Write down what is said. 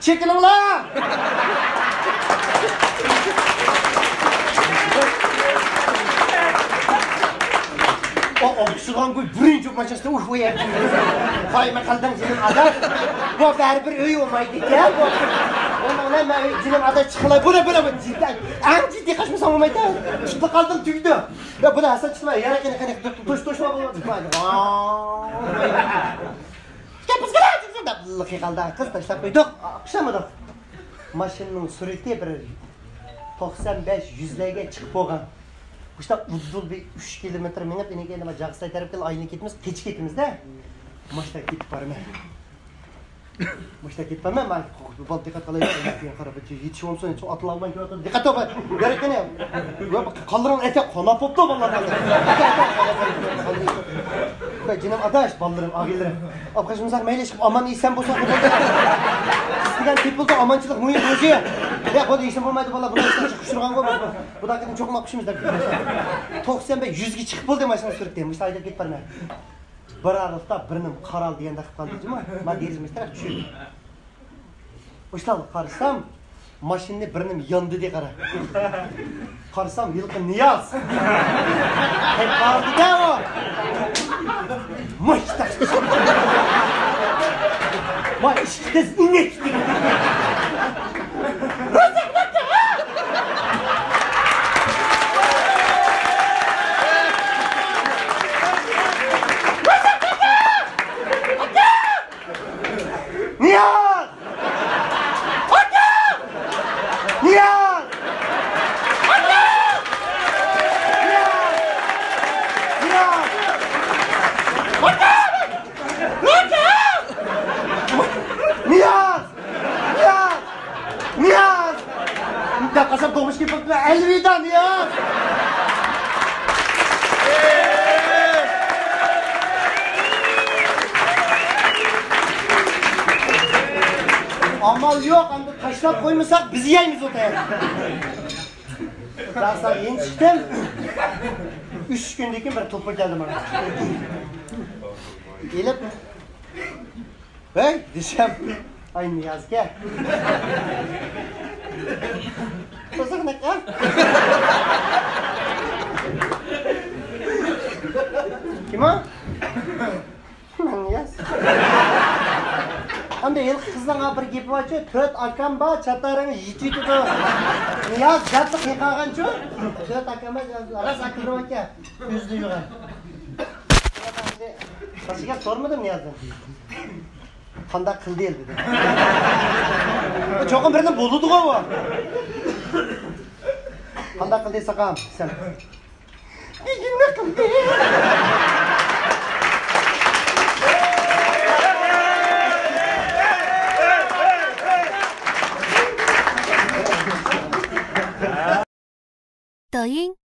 Çekilin lan! O şulan koy birinci maçasta ufu ya. Kayma kaldan senin adam. Bu bir öy olmaydı ya. Ondan ne ben senin adam çıkılay. Bu ne böyle ciddi. En ciddi kaçmasam olmaydı. Çıktı kaldım tüydü. Ya bu da Hasan çıkma. Yara gene toşma bulmadı. Kapıs kadar. Lıkı kaldı. Kız taşlap koyduk. Akşamadık. Maşının süreti bir 95-100'lerge çıkıp olgan. İşte uzun bir 3 kilometre minip yine kendime Jaksay tarafından aynı gitmemiz, geç gitmemiz de. Maçta gidip varım ben. Maçta gidip varım ben. Bal dikkat kalayım. Hiç olmasa hiç atılalman ki dikkat ol. Gerek ne? Kaldıran ete kona poptu vallahi. Canım adaş ballarım, ağillarım. Arkadaşımızlar meyleşip aman iyisen bu sakın. İstigen tip buldu amancılık mühim proje. Ya bu da işin bulmaydı valla. Buna işten çıkış durgan koy. Bu da hakikaten çok makbuşumuz da. 95-100'ge çıkıp buldu maşına sürükteyim. İşte ayda git barına. Bir aralıkta birinin karal diyen dakik kaldı değil mi? Ben derizimiz taraf düşürdüm. İşte karışsam maşinini birinin yandı diye kara. Karışsam yılkı Niyaz. Hep vardı da o. Maçta. Maçta inek. Niyaz! Hatta! Niyaz! Hatta! Niyaz! Niyaz! Hatta! Hatta! Niyaz! Niyaz! Niyaz! Bir de kasap doğmuş gibi bakma. Elvida Niyaz! Amal yok, hem de taşlap koymasak bizi yayınız otaya. Ben sana yeni çıktım. 3 gündeki bir topur geldim bana. Gelip, hey diyeceğim, ay Niyaz gel. Kızık ne ya? Kim o? Ben Niyaz. Anda yıl kızdan bir gep var ki, 4 akam var, çatarını yiti tutu. Niyaz jatlık yıkagan şu. 4 akam var, aras akıllı var ki, yüzlü yuğa. Başka sormadım Niyaz'dan. Kanda kıl değil dedi. Çoğun birinden bozuldu o. Kanda kıl değil sakam, sen. Ne kıl değil?抖音。